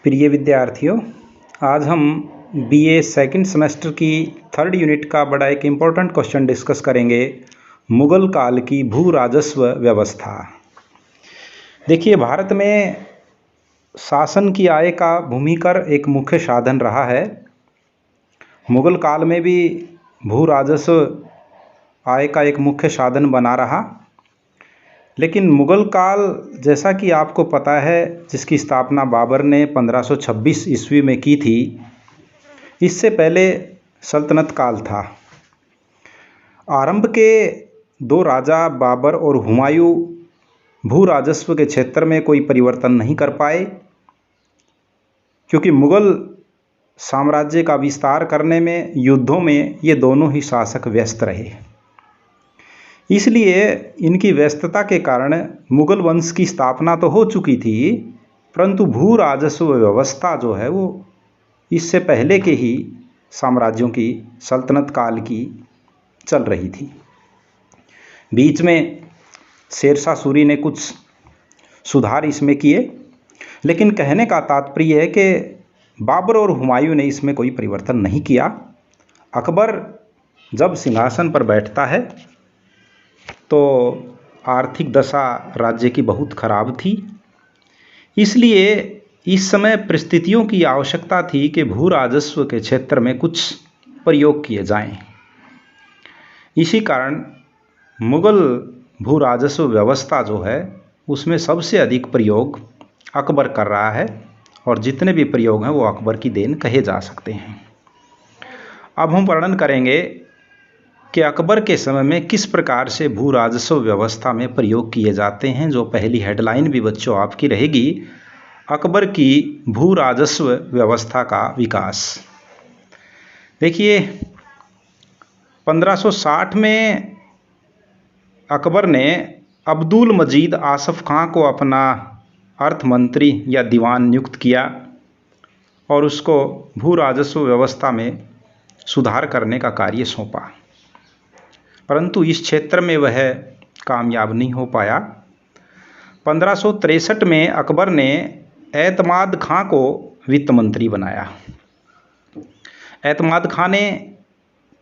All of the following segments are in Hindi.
प्रिय विद्यार्थियों, आज हम बीए सेकंड सेमेस्टर की थर्ड यूनिट का बड़ा एक इम्पोर्टेंट क्वेश्चन डिस्कस करेंगे। मुगल काल की भू राजस्व व्यवस्था। देखिए, भारत में शासन की आय का भूमिकर एक मुख्य साधन रहा है। मुगल काल में भी भू राजस्व आय का एक मुख्य साधन बना रहा। लेकिन मुगल काल, जैसा कि आपको पता है, जिसकी स्थापना बाबर ने 1526 ईस्वी में की थी, इससे पहले सल्तनत काल था। आरंभ के दो राजा बाबर और हुमायूं भू राजस्व के क्षेत्र में कोई परिवर्तन नहीं कर पाए, क्योंकि मुगल साम्राज्य का विस्तार करने में, युद्धों में ये दोनों ही शासक व्यस्त रहे। इसलिए इनकी व्यस्तता के कारण मुगल वंश की स्थापना तो हो चुकी थी, परंतु भू राजस्व व्यवस्था जो है वो इससे पहले के ही साम्राज्यों की, सल्तनत काल की चल रही थी। बीच में शेरशाह सूरी ने कुछ सुधार इसमें किए, लेकिन कहने का तात्पर्य है कि बाबर और हुमायूं ने इसमें कोई परिवर्तन नहीं किया। अकबर जब सिंहासन पर बैठता है तो आर्थिक दशा राज्य की बहुत खराब थी। इसलिए इस समय परिस्थितियों की आवश्यकता थी कि भू राजस्व के क्षेत्र में कुछ प्रयोग किए जाएं। इसी कारण मुगल भू राजस्व व्यवस्था जो है उसमें सबसे अधिक प्रयोग अकबर कर रहा है, और जितने भी प्रयोग हैं वो अकबर की देन कहे जा सकते हैं। अब हम वर्णन करेंगे कि अकबर के समय में किस प्रकार से भू राजस्व व्यवस्था में प्रयोग किए जाते हैं। जो पहली हेडलाइन भी बच्चों आपकी रहेगी, अकबर की भू राजस्व व्यवस्था का विकास। देखिए, 1560 में अकबर ने अब्दुल मजीद आसफ खां को अपना अर्थ मंत्री या दीवान नियुक्त किया और उसको भू राजस्व व्यवस्था में सुधार करने का कार्य सौंपा, परंतु इस क्षेत्र में वह कामयाब नहीं हो पाया। 1563 में अकबर ने एतमाद खां को वित्त मंत्री बनाया। एतमाद खां ने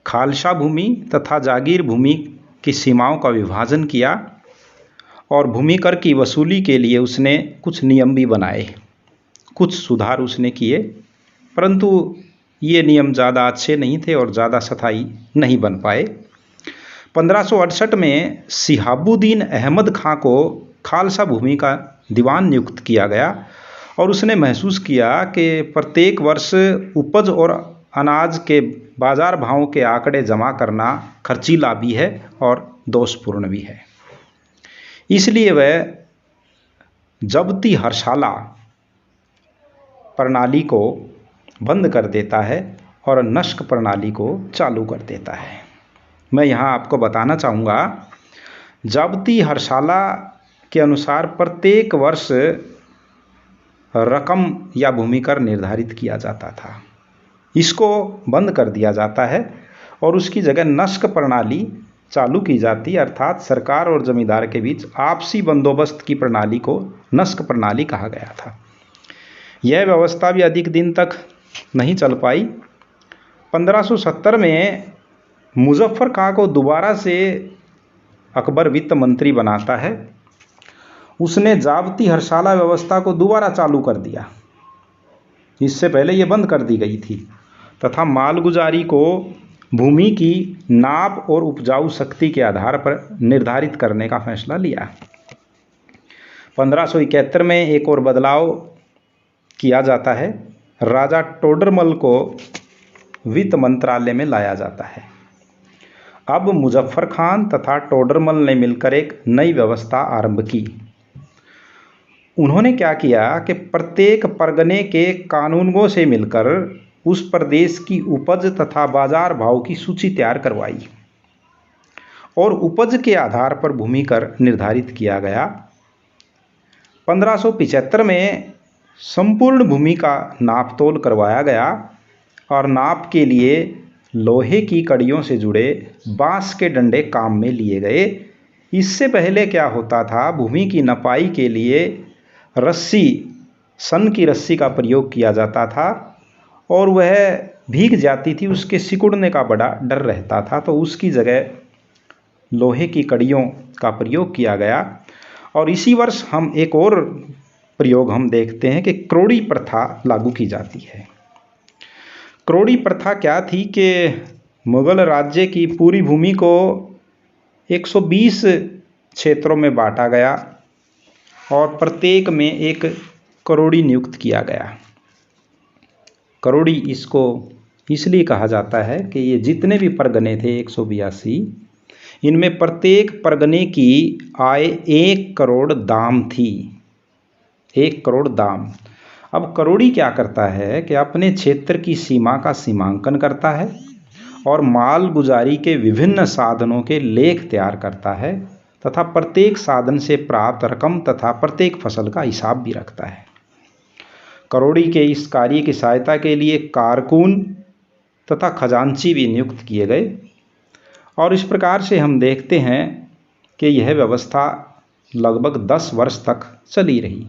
खालसा भूमि तथा जागीर भूमि की सीमाओं का विभाजन किया और भूमि कर की वसूली के लिए उसने कुछ नियम भी बनाए, कुछ सुधार उसने किए, परंतु ये नियम ज़्यादा अच्छे नहीं थे और ज़्यादा स्थायी नहीं बन पाए। 1568 में शिहाबुद्दीन अहमद खां को खालसा भूमि का दीवान नियुक्त किया गया और उसने महसूस किया कि प्रत्येक वर्ष उपज और अनाज के बाजार भावों के आंकड़े जमा करना खर्चीला भी है और दोषपूर्ण भी है। इसलिए वह जब्ती हरसाला प्रणाली को बंद कर देता है और नस्क प्रणाली को चालू कर देता है। मैं यहाँ आपको बताना चाहूँगा, जब्ती हरसाला के अनुसार प्रत्येक वर्ष रकम या भूमि कर निर्धारित किया जाता था। इसको बंद कर दिया जाता है और उसकी जगह नस्क प्रणाली चालू की जाती है, अर्थात सरकार और जमींदार के बीच आपसी बंदोबस्त की प्रणाली को नस्क प्रणाली कहा गया था। यह व्यवस्था भी अधिक दिन तक नहीं चल पाई। 1570 में मुजफ्फर खां को दोबारा से अकबर वित्त मंत्री बनाता है। उसने जाब्ती हरसाला व्यवस्था को दोबारा चालू कर दिया, इससे पहले ये बंद कर दी गई थी, तथा मालगुजारी को भूमि की नाप और उपजाऊ शक्ति के आधार पर निर्धारित करने का फैसला लिया। 1571 में एक और बदलाव किया जाता है। राजा टोडरमल को वित्त मंत्रालय में लाया जाता है। अब मुजफ्फर खान तथा टोडरमल ने मिलकर एक नई व्यवस्था आरंभ की। उन्होंने क्या किया कि प्रत्येक परगने के कानूनगों से मिलकर उस प्रदेश की उपज तथा बाजार भाव की सूची तैयार करवाई और उपज के आधार पर भूमि कर निर्धारित किया गया। 1575 में संपूर्ण भूमि का नापतोल करवाया गया और नाप के लिए लोहे की कड़ियों से जुड़े बांस के डंडे काम में लिए गए। इससे पहले क्या होता था, भूमि की नपाई के लिए रस्सी सन की रस्सी का प्रयोग किया जाता था और वह भीग जाती थी, उसके सिकुड़ने का बड़ा डर रहता था, तो उसकी जगह लोहे की कड़ियों का प्रयोग किया गया। और इसी वर्ष हम एक और प्रयोग हम देखते हैं कि क्रोड़ी प्रथा लागू की जाती है। क्रोड़ी प्रथा क्या थी कि मुगल राज्य की पूरी भूमि को 120 क्षेत्रों में बांटा गया और प्रत्येक में एक करोड़ी नियुक्त किया गया। करोड़ी इसको इसलिए कहा जाता है कि ये जितने भी परगने थे 182, इनमें प्रत्येक परगने की आय 1 करोड़ दाम थी, 1 करोड़ दाम। अब करोड़ी क्या करता है कि अपने क्षेत्र की सीमा का सीमांकन करता है और माल गुजारी के विभिन्न साधनों के लेख तैयार करता है तथा प्रत्येक साधन से प्राप्त रकम तथा प्रत्येक फसल का हिसाब भी रखता है। करोड़ी के इस कार्य की सहायता के लिए कारकुन तथा खजांची भी नियुक्त किए गए और इस प्रकार से हम देखते हैं कि यह व्यवस्था लगभग 10 वर्ष तक चली रही।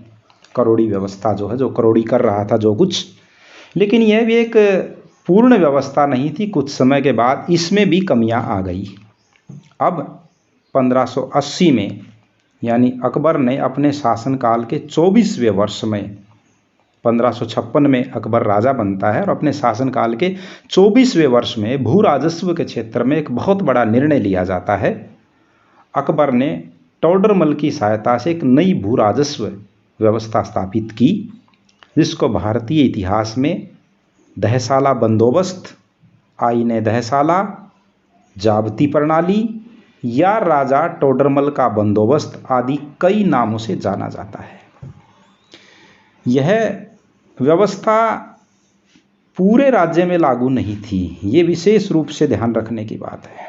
करोड़ी व्यवस्था जो है, जो करोड़ी कर रहा था जो कुछ, लेकिन यह भी एक पूर्ण व्यवस्था नहीं थी। कुछ समय के बाद इसमें भी कमियां आ गई। अब 1580 में यानी अकबर ने अपने शासनकाल के 24वें वर्ष में, 1556 में अकबर राजा बनता है और अपने शासनकाल के 24वें वर्ष में भू राजस्व के क्षेत्र में एक बहुत बड़ा निर्णय लिया जाता है। अकबर ने टोडरमल की सहायता से एक नई भू राजस्व व्यवस्था स्थापित की, जिसको भारतीय इतिहास में दहसाला बंदोबस्त, आईने दहसाला, जाबती प्रणाली या राजा टोडरमल का बंदोबस्त आदि कई नामों से जाना जाता है। यह व्यवस्था पूरे राज्य में लागू नहीं थी, ये विशेष रूप से ध्यान रखने की बात है।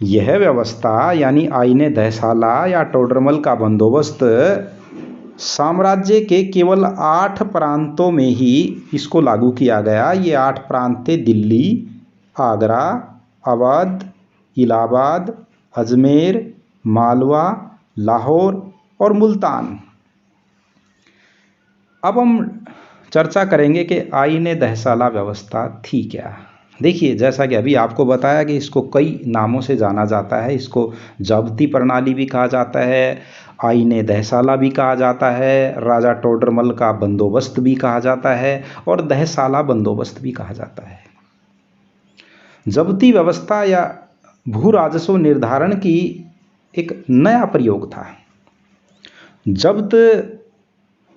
यह व्यवस्था यानी आईने दहसाला या टोडरमल का बंदोबस्त साम्राज्य के केवल 8 प्रांतों में ही इसको लागू किया गया। ये 8 प्रांत थे: दिल्ली, आगरा, अवध, इलाहाबाद, अजमेर, मालवा, लाहौर और मुल्तान। अब हम चर्चा करेंगे कि आईने दहसाला व्यवस्था थी क्या। देखिए, जैसा कि अभी आपको बताया कि इसको कई नामों से जाना जाता है। इसको जाबती प्रणाली भी कहा जाता है, आईने दहसाला भी कहा जाता है, राजा टोडरमल का बंदोबस्त भी कहा जाता है और दहसाला बंदोबस्त भी कहा जाता है। जब्ती व्यवस्था या भू राजस्व निर्धारण की एक नया प्रयोग था। जब्त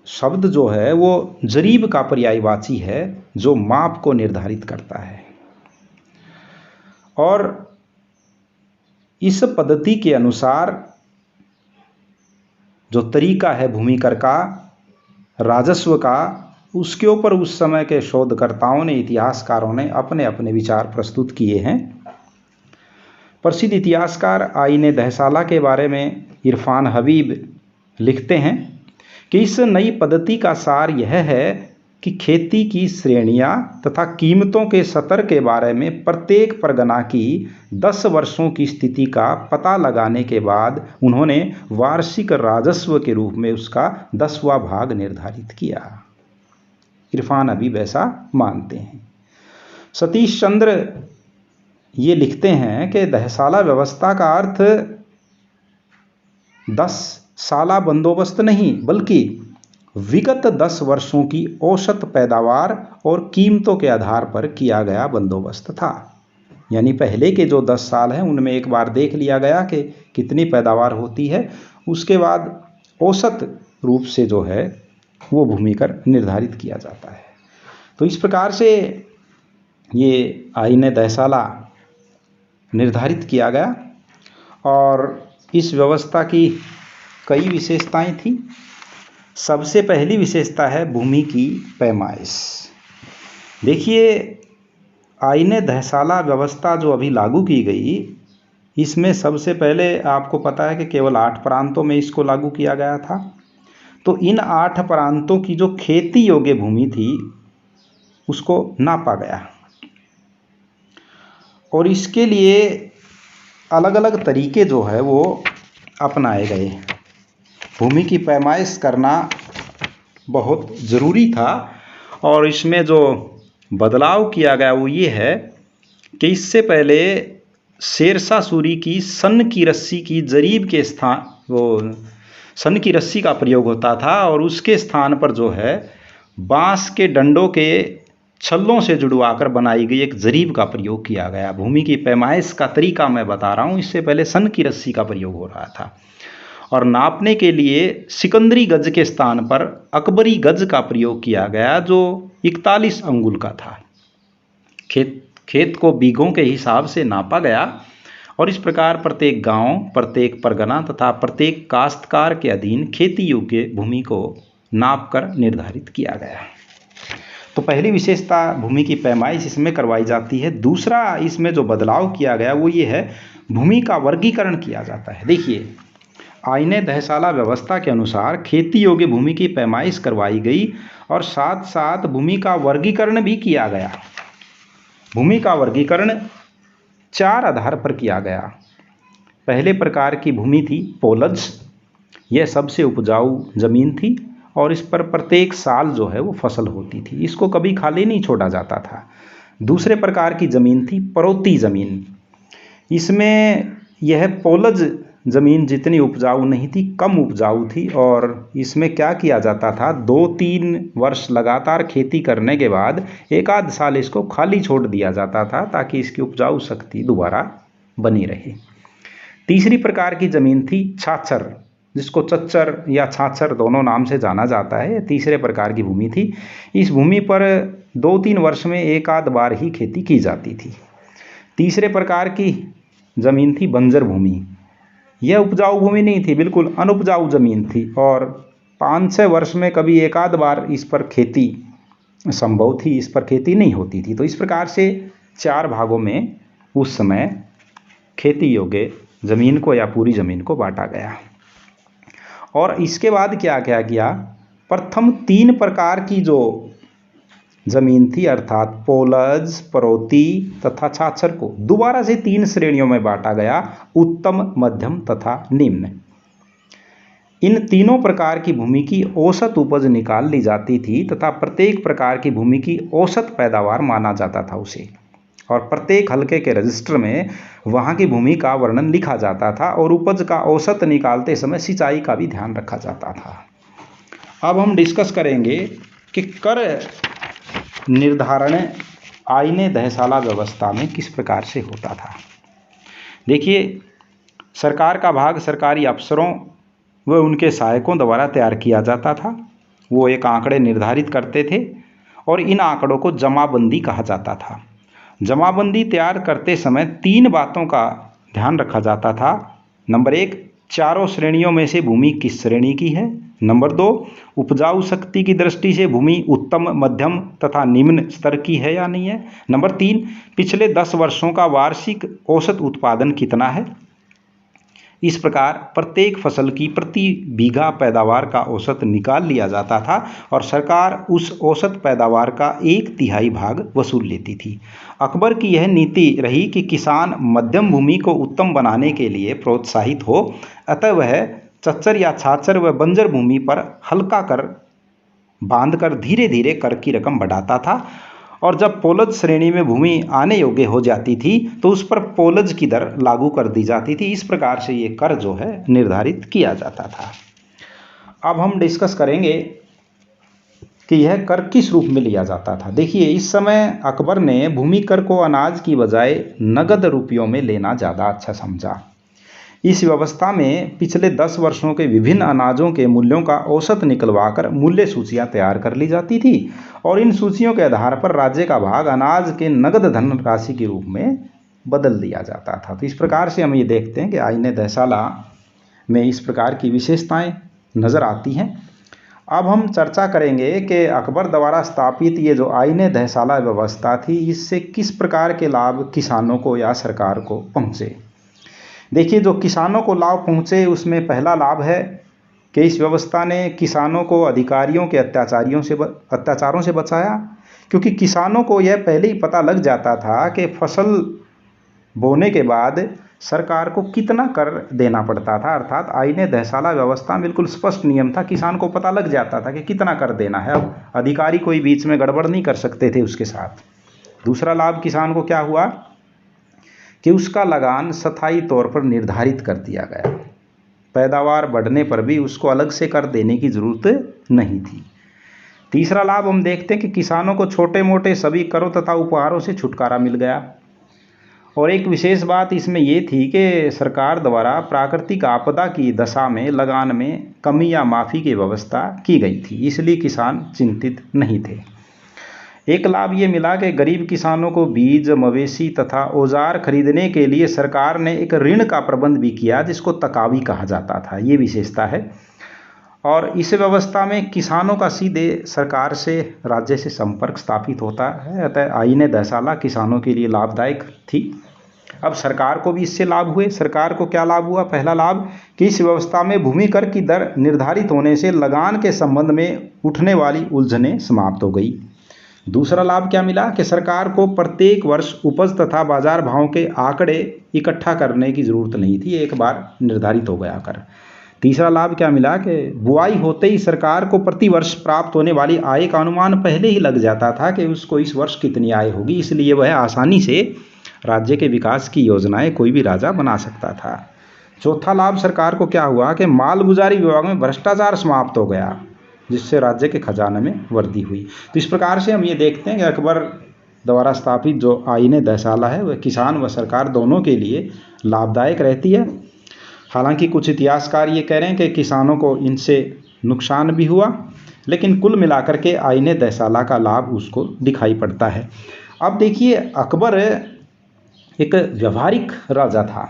शब्द जो है वो जरीब का पर्यायवाची है, जो माप को निर्धारित करता है। और इस पद्धति के अनुसार जो तरीका है भूमि कर का, राजस्व का, उसके ऊपर उस समय के शोधकर्ताओं ने, इतिहासकारों ने अपने अपने विचार प्रस्तुत किए हैं। प्रसिद्ध इतिहासकार आईने दहसाला के बारे में इरफान हबीब लिखते हैं कि इस नई पद्धति का सार यह है कि खेती की श्रेणियां तथा कीमतों के स्तर के बारे में प्रत्येक परगना की 10 वर्षों की स्थिति का पता लगाने के बाद उन्होंने वार्षिक राजस्व के रूप में उसका 10वां भाग निर्धारित किया। इरफान हबीब ऐसा मानते हैं। सतीश चंद्र ये लिखते हैं कि दहसाला व्यवस्था का अर्थ 10 साला बंदोबस्त नहीं, बल्कि विगत 10 वर्षों की औसत पैदावार और कीमतों के आधार पर किया गया बंदोबस्त था। यानी पहले के जो 10 साल हैं उनमें एक बार देख लिया गया कि कितनी पैदावार होती है, उसके बाद औसत रूप से जो है वो भूमि कर निर्धारित किया जाता है। तो इस प्रकार से ये आईने दहसाला निर्धारित किया गया और इस व्यवस्था की कई विशेषताएं थी। सबसे पहली विशेषता है भूमि की पैमाइश। देखिए, आईने दहसाला व्यवस्था जो अभी लागू की गई, इसमें सबसे पहले आपको पता है कि केवल 8 प्रांतों में इसको लागू किया गया था। तो इन 8 प्रांतों की जो खेती योग्य भूमि थी उसको नापा गया और इसके लिए अलग अलग तरीके जो है वो अपनाए गए। भूमि की पैमाइश करना बहुत ज़रूरी था। और इसमें जो बदलाव किया गया वो ये है कि इससे पहले शेरशाह सूरी की सन की रस्सी की जरीब के स्थान, वो सन की रस्सी का प्रयोग होता था और उसके स्थान पर जो है बांस के डंडों के छल्लों से जुड़वाकर बनाई गई एक जरीब का प्रयोग किया गया। भूमि की पैमाइश का तरीका मैं बता रहा हूँ, इससे पहले सन की रस्सी का प्रयोग हो रहा था। और नापने के लिए सिकंदरी गज के स्थान पर अकबरी गज का प्रयोग किया गया जो 41 अंगुल का था। खेत को बीघों के हिसाब से नापा गया और इस प्रकार प्रत्येक गांव, प्रत्येक परगना तथा प्रत्येक काश्तकार के अधीन खेती योग्य भूमि को नापकर निर्धारित किया गया। तो पहली विशेषता भूमि की पैमाइश इसमें करवाई जाती है। दूसरा इसमें जो बदलाव किया गया वो ये है, भूमि का वर्गीकरण किया जाता है। देखिए, आईने दहसाला व्यवस्था के अनुसार खेती योग्य भूमि की पैमाइश करवाई गई और साथ साथ भूमि का वर्गीकरण भी किया गया। भूमि का वर्गीकरण 4 आधार पर किया गया। पहले प्रकार की भूमि थी पोलज, यह सबसे उपजाऊ जमीन थी और इस पर प्रत्येक साल जो है वो फसल होती थी, इसको कभी खाली नहीं छोड़ा जाता था। दूसरे प्रकार की जमीन थी परोती जमीन, इसमें यह पोलज ज़मीन जितनी उपजाऊ नहीं थी, कम उपजाऊ थी और इसमें क्या किया जाता था, 2-3 वर्ष लगातार खेती करने के बाद एक आध साल इसको खाली छोड़ दिया जाता था ताकि इसकी उपजाऊ शक्ति दोबारा बनी रहे। तीसरी प्रकार की ज़मीन थी छाछर, जिसको चच्चर या छाछर दोनों नाम से जाना जाता है। तीसरे प्रकार की भूमि थी। इस भूमि पर 2-3 वर्ष में एक आध बार ही खेती की जाती थी। तीसरे प्रकार की ज़मीन थी बंजर भूमि, यह उपजाऊ भूमि नहीं थी, बिल्कुल अनुपजाऊ ज़मीन थी और 5-6 वर्ष में कभी एक आध बार इस पर खेती संभव थी, इस पर खेती नहीं होती थी। तो इस प्रकार से 4 भागों में उस समय खेती योग्य ज़मीन को या पूरी ज़मीन को बांटा गया। और इसके बाद क्या क्या किया, प्रथम 3 प्रकार की जो ज़मीन थी अर्थात पोलज, परोती तथा छाछर को दोबारा से 3 श्रेणियों में बांटा गया, उत्तम, मध्यम तथा निम्न। इन तीनों प्रकार की भूमि की औसत उपज निकाल ली जाती थी तथा प्रत्येक प्रकार की भूमि की औसत पैदावार माना जाता था उसे, और प्रत्येक हलके के रजिस्टर में वहाँ की भूमि का वर्णन लिखा जाता था और उपज का औसत निकालते समय सिंचाई का भी ध्यान रखा जाता था। अब हम डिस्कस करेंगे कि कर निर्धारण आईने दहसाला व्यवस्था में किस प्रकार से होता था। देखिए, सरकार का भाग सरकारी अफसरों व उनके सहायकों द्वारा तैयार किया जाता था। वो एक आंकड़े निर्धारित करते थे और इन आंकड़ों को जमाबंदी कहा जाता था। जमाबंदी तैयार करते समय 3 बातों का ध्यान रखा जाता था। नंबर 1, चारों श्रेणियों में से भूमि किस श्रेणी की है। नंबर 2, उपजाऊ शक्ति की दृष्टि से भूमि उत्तम, मध्यम तथा निम्न स्तर की है या नहीं है। नंबर 3, पिछले 10 वर्षों का वार्षिक औसत उत्पादन कितना है। इस प्रकार प्रत्येक फसल की प्रति बीघा पैदावार का औसत निकाल लिया जाता था और सरकार उस औसत पैदावार का 1/3 भाग वसूल लेती थी। अकबर की यह नीति रही कि किसान मध्यम भूमि को उत्तम बनाने के लिए प्रोत्साहित हो, अतः वह चच्चर या छाछर व बंजर भूमि पर हल्का कर बांधकर धीरे धीरे कर की रकम बढ़ाता था और जब पोलज श्रेणी में भूमि आने योग्य हो जाती थी तो उस पर पोलज की दर लागू कर दी जाती थी। इस प्रकार से ये कर जो है निर्धारित किया जाता था। अब हम डिस्कस करेंगे कि यह कर किस रूप में लिया जाता था। देखिए, इस समय अकबर ने भूमि कर को अनाज की बजाय नगद रुपयों में लेना ज़्यादा अच्छा समझा। इस व्यवस्था में पिछले 10 वर्षों के विभिन्न अनाजों के मूल्यों का औसत निकलवाकर मूल्य सूचियां तैयार कर ली जाती थी और इन सूचियों के आधार पर राज्य का भाग अनाज के नगद धन राशि के रूप में बदल दिया जाता था। तो इस प्रकार से हम ये देखते हैं कि आईने दहसाला में इस प्रकार की विशेषताएं नज़र आती हैं। अब हम चर्चा करेंगे कि अकबर द्वारा स्थापित ये जो आईने दहसाला व्यवस्था थी, इससे किस प्रकार के लाभ किसानों को या सरकार को पहुँचे। देखिए, जो किसानों को लाभ पहुँचे उसमें पहला लाभ है कि इस व्यवस्था ने किसानों को अधिकारियों के अत्याचारों से बचाया, क्योंकि किसानों को यह पहले ही पता लग जाता था कि फसल बोने के बाद सरकार को कितना कर देना पड़ता था। अर्थात आईने दहसाला व्यवस्था में बिल्कुल स्पष्ट नियम था, किसान को पता लग जाता था कि कितना कर देना है। अब अधिकारी कोई बीच में गड़बड़ नहीं कर सकते थे उसके साथ। दूसरा लाभ किसान को क्या हुआ कि उसका लगान स्थायी तौर पर निर्धारित कर दिया गया। पैदावार बढ़ने पर भी उसको अलग से कर देने की ज़रूरत नहीं थी। तीसरा लाभ हम देखते हैं कि किसानों को छोटे मोटे सभी करों तथा उपहारों से छुटकारा मिल गया। और एक विशेष बात इसमें ये थी कि सरकार द्वारा प्राकृतिक आपदा की दशा में लगान में कमी या माफ़ी की व्यवस्था की गई थी, इसलिए किसान चिंतित नहीं थे। एक लाभ ये मिला कि गरीब किसानों को बीज, मवेशी तथा औजार खरीदने के लिए सरकार ने एक ऋण का प्रबंध भी किया, जिसको तकावी कहा जाता था। ये विशेषता है। और इस व्यवस्था में किसानों का सीधे सरकार से, राज्य से संपर्क स्थापित होता है। अतः आईने दहसाला किसानों के लिए लाभदायक थी। अब सरकार को भी इससे लाभ हुए। सरकार को क्या लाभ हुआ? पहला लाभ कि इस व्यवस्था में भूमि कर की दर निर्धारित होने से लगान के संबंध में उठने वाली उलझनें समाप्त हो गई। दूसरा लाभ क्या मिला कि सरकार को प्रत्येक वर्ष उपज तथा बाजार भाव के आंकड़े इकट्ठा करने की जरूरत नहीं थी, एक बार निर्धारित हो गया कर। तीसरा लाभ क्या मिला कि बुआई होते ही सरकार को प्रति वर्ष प्राप्त होने वाली आय का अनुमान पहले ही लग जाता था कि उसको इस वर्ष कितनी आय होगी, इसलिए वह आसानी से राज्य के विकास की योजनाएं कोई भी राजा बना सकता था। चौथा लाभ सरकार को क्या हुआ कि मालगुजारी विभाग में भ्रष्टाचार समाप्त हो गया, जिससे राज्य के खजाने में वृद्धि हुई। तो इस प्रकार से हम ये देखते हैं कि अकबर द्वारा स्थापित जो आईने दहसाला है वह किसान व सरकार दोनों के लिए लाभदायक रहती है। हालांकि कुछ इतिहासकार ये कह रहे हैं कि किसानों को इनसे नुकसान भी हुआ, लेकिन कुल मिलाकर के आईने दहसाला का लाभ उसको दिखाई पड़ता है। अब देखिए, अकबर एक व्यवहारिक राजा था।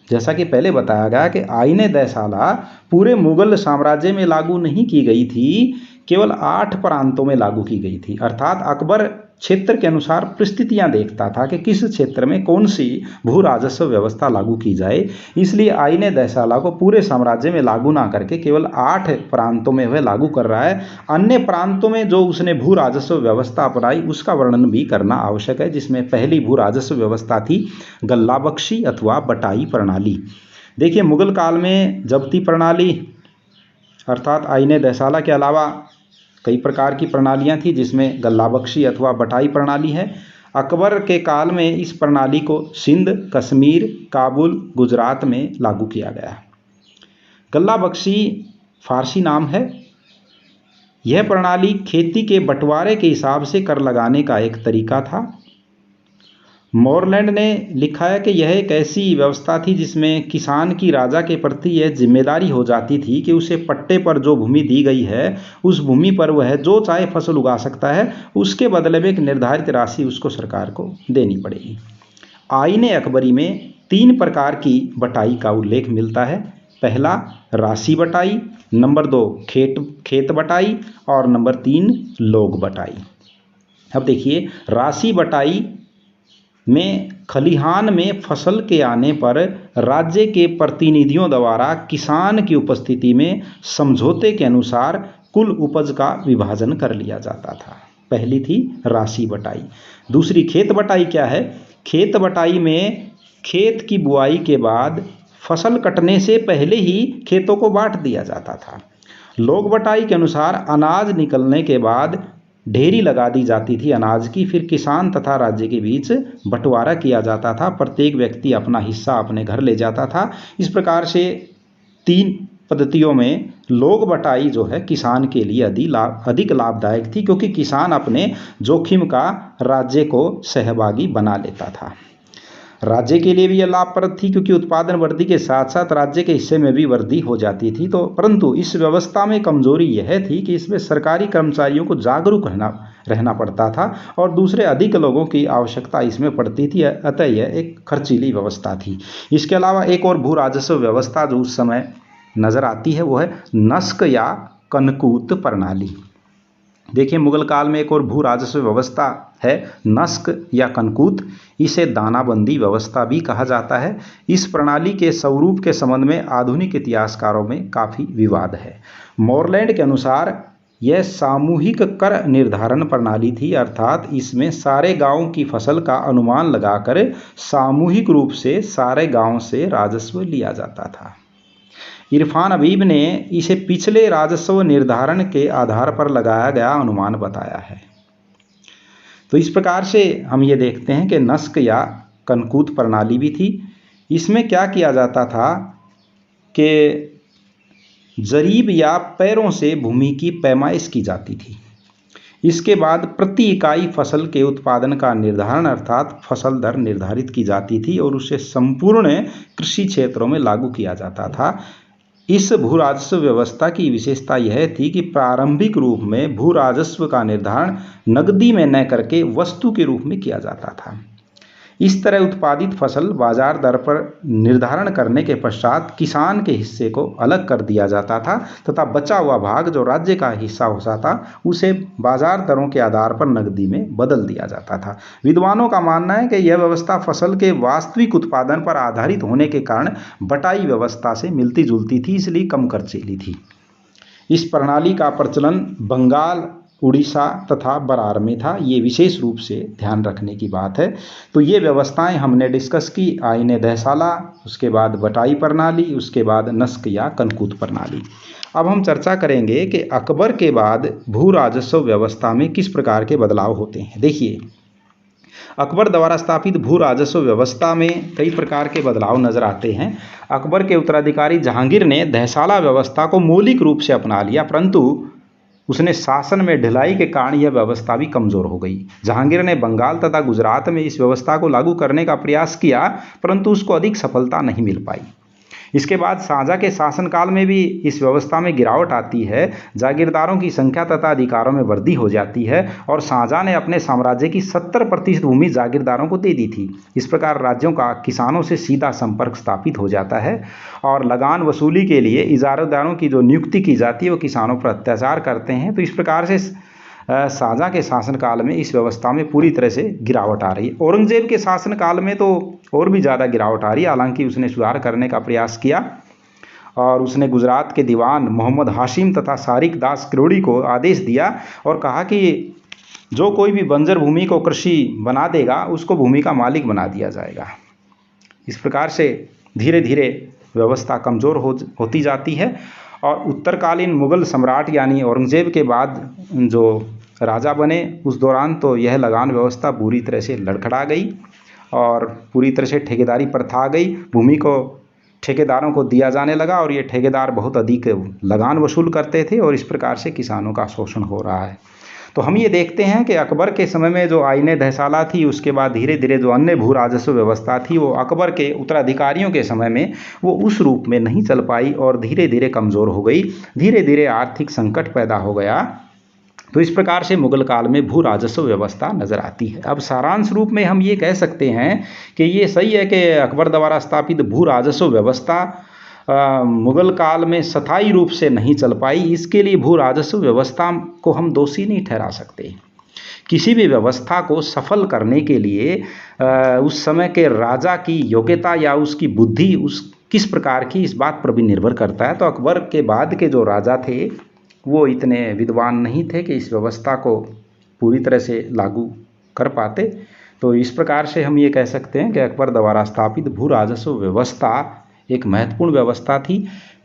जैसा कि पहले बताया गया कि आईने दहसाला पूरे मुगल साम्राज्य में लागू नहीं की गई थी, केवल 8 प्रांतों में लागू की गई थी। अर्थात अकबर क्षेत्र के अनुसार परिस्थितियां देखता था कि किस क्षेत्र में कौन सी भू राजस्व व्यवस्था लागू की जाए, इसलिए आईने दहसाला को पूरे साम्राज्य में लागू ना करके केवल 8 प्रांतों में वह लागू कर रहा है। अन्य प्रांतों में जो उसने भू राजस्व व्यवस्था अपनाई उसका वर्णन भी करना आवश्यक है, जिसमें पहली भू राजस्व व्यवस्था थी गल्लाबख्शी अथवा बटाई प्रणाली। देखिए, मुगल काल में जब्ती प्रणाली अर्थात आईने दहसाला के अलावा कई प्रकार की प्रणालियां थी, जिसमें गल्लाबख्शी अथवा बटाई प्रणाली है। अकबर के काल में इस प्रणाली को सिंध, कश्मीर, काबुल, गुजरात में लागू किया गया। गल्लाबख्शी फारसी नाम है। यह प्रणाली खेती के बंटवारे के हिसाब से कर लगाने का एक तरीका था। मोरलैंड ने लिखा है कि यह एक ऐसी व्यवस्था थी जिसमें किसान की राजा के प्रति यह जिम्मेदारी हो जाती थी कि उसे पट्टे पर जो भूमि दी गई है उस भूमि पर वह जो चाहे फसल उगा सकता है, उसके बदले में एक निर्धारित राशि उसको सरकार को देनी पड़ेगी। आईने अकबरी में 3 प्रकार की बटाई का उल्लेख मिलता है। पहला राशि बटाई, नंबर 2 खेत बटाई और नंबर 3 लोग बटाई। अब देखिए, राशि बटाई में खलिहान में फसल के आने पर राज्य के प्रतिनिधियों द्वारा किसान की उपस्थिति में समझौते के अनुसार कुल उपज का विभाजन कर लिया जाता था। पहली थी राशि बटाई। दूसरी खेत बटाई क्या है? खेत बटाई में खेत की बुआई के बाद फसल कटने से पहले ही खेतों को बांट दिया जाता था। लोग बटाई के अनुसार अनाज निकलने के बाद ढेरी लगा दी जाती थी अनाज की, फिर किसान तथा राज्य के बीच बंटवारा किया जाता था। प्रत्येक व्यक्ति अपना हिस्सा अपने घर ले जाता था। इस प्रकार से 3 पद्धतियों में लोग बटाई जो है किसान के लिए अधिक लाभदायक थी, क्योंकि किसान अपने जोखिम का राज्य को सहभागी बना लेता था। राज्य के लिए भी यह लाभप्रद थी, क्योंकि उत्पादन वृद्धि के साथ साथ राज्य के हिस्से में भी वृद्धि हो जाती थी। तो परंतु इस व्यवस्था में कमजोरी यह थी कि इसमें सरकारी कर्मचारियों को जागरूक रहना पड़ता था और दूसरे अधिक लोगों की आवश्यकता इसमें पड़ती थी, अतः यह एक खर्चीली व्यवस्था थी। इसके अलावा एक और भू राजस्व व्यवस्था जो उस समय नजर आती है वो है नस्क या कनकूत प्रणाली। देखिए, मुगल काल में एक और भू राजस्व व्यवस्था है नस्क या कनकूत। इसे दानाबंदी व्यवस्था भी कहा जाता है। इस प्रणाली के स्वरूप के संबंध में आधुनिक इतिहासकारों में काफ़ी विवाद है। मोरलैंड के अनुसार यह सामूहिक कर निर्धारण प्रणाली थी, अर्थात इसमें सारे गांव की फसल का अनुमान लगाकर सामूहिक रूप से सारे गांव से राजस्व लिया जाता था। इरफान हबीब ने इसे पिछले राजस्व निर्धारण के आधार पर लगाया गया अनुमान बताया है। तो इस प्रकार से हम ये देखते हैं कि नस्क या कनकूत प्रणाली भी थी। इसमें क्या किया जाता था कि जरीब या पैरों से भूमि की पैमाइश की जाती थी। इसके बाद प्रति इकाई फसल के उत्पादन का निर्धारण अर्थात फसल दर निर्धारित की जाती थी और उसे संपूर्ण कृषि क्षेत्रों में लागू किया जाता था। इस भू राजस्व व्यवस्था की विशेषता यह थी कि प्रारंभिक रूप में भू राजस्व का निर्धारण नकदी में न करके वस्तु के रूप में किया जाता था। इस तरह उत्पादित फसल बाजार दर पर निर्धारण करने के पश्चात किसान के हिस्से को अलग कर दिया जाता था तथा बचा हुआ भाग जो राज्य का हिस्सा होता था उसे बाजार दरों के आधार पर नकदी में बदल दिया जाता था। विद्वानों का मानना है कि यह व्यवस्था फसल के वास्तविक उत्पादन पर आधारित होने के कारण बटाई व्यवस्था से मिलती जुलती थी, इसलिए कम खर्चीली थी। इस प्रणाली का प्रचलन बंगाल, उड़ीसा तथा बरार में था। ये विशेष रूप से ध्यान रखने की बात है। तो ये व्यवस्थाएं हमने डिस्कस की, आईने दहसाला, उसके बाद बटाई प्रणाली, उसके बाद नस्क या कनकूत प्रणाली। अब हम चर्चा करेंगे कि अकबर के बाद भू राजस्व व्यवस्था में किस प्रकार के बदलाव होते हैं। देखिए, अकबर द्वारा स्थापित भू राजस्व व्यवस्था में कई प्रकार के बदलाव नजर आते हैं। अकबर के उत्तराधिकारी जहांगीर ने दहसाला व्यवस्था को मौलिक रूप से अपना लिया, परंतु उसने शासन में ढिलाई के कारण यह व्यवस्था भी कमजोर हो गई। जहांगीर ने बंगाल तथा गुजरात में इस व्यवस्था को लागू करने का प्रयास किया, परंतु उसको अधिक सफलता नहीं मिल पाई। इसके बाद शाहजहाँ के शासनकाल में भी इस व्यवस्था में गिरावट आती है। जागीरदारों की संख्या तथा अधिकारों में वृद्धि हो जाती है और शाहजहाँ ने अपने साम्राज्य की 70% भूमि जागीरदारों को दे दी थी। इस प्रकार राज्यों का किसानों से सीधा संपर्क स्थापित हो जाता है और लगान वसूली के लिए इजारादारों की जो नियुक्ति की जाती है वो किसानों पर अत्याचार करते हैं। तो इस प्रकार से शाहजहाँ के शासनकाल में इस व्यवस्था में पूरी तरह से गिरावट आ रही है। औरंगजेब के शासनकाल में तो और भी ज़्यादा गिरावट आ रही है। हालांकि उसने सुधार करने का प्रयास किया और उसने गुजरात के दीवान मोहम्मद हाशिम तथा सारिक दास किरोड़ी को आदेश दिया और कहा कि जो कोई भी बंजर भूमि को कृषि बना देगा उसको भूमि का मालिक बना दिया जाएगा। इस प्रकार से धीरे धीरे व्यवस्था कमज़ोर होती जाती है और उत्तरकालीन मुगल सम्राट यानी औरंगजेब के बाद जो राजा बने उस दौरान तो यह लगान व्यवस्था पूरी तरह से लड़खड़ा गई और पूरी तरह से ठेकेदारी प्रथा आ गई। भूमि को ठेकेदारों को दिया जाने लगा और ये ठेकेदार बहुत अधिक लगान वसूल करते थे और इस प्रकार से किसानों का शोषण हो रहा है। तो हम ये देखते हैं कि अकबर के समय में जो आईने दहसाला थी, उसके बाद धीरे धीरे जो अन्य भू राजस्व व्यवस्था थी वो अकबर के उत्तराधिकारियों के समय में वो उस रूप में नहीं चल पाई और धीरे धीरे कमज़ोर हो गई। धीरे धीरे आर्थिक संकट पैदा हो गया। तो इस प्रकार से मुगल काल में भू राजस्व व्यवस्था नजर आती है। अब सारांश रूप में हम ये कह सकते हैं कि ये सही है कि अकबर द्वारा स्थापित भू राजस्व व्यवस्था मुगल काल में स्थायी रूप से नहीं चल पाई। इसके लिए भू राजस्व व्यवस्था को हम दोषी नहीं ठहरा सकते। किसी भी व्यवस्था को सफल करने के लिए उस समय के राजा की योग्यता या उसकी बुद्धि उस किस प्रकार की इस बात पर भी निर्भर करता है। तो अकबर के बाद के जो राजा थे वो इतने विद्वान नहीं थे कि इस व्यवस्था को पूरी तरह से लागू कर पाते। तो इस प्रकार से हम ये कह सकते हैं कि अकबर द्वारा स्थापित भू राजस्व व्यवस्था एक महत्वपूर्ण व्यवस्था थी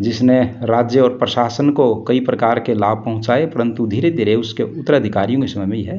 जिसने राज्य और प्रशासन को कई प्रकार के लाभ पहुंचाए, परंतु धीरे धीरे उसके उत्तराधिकारियों के समय में यह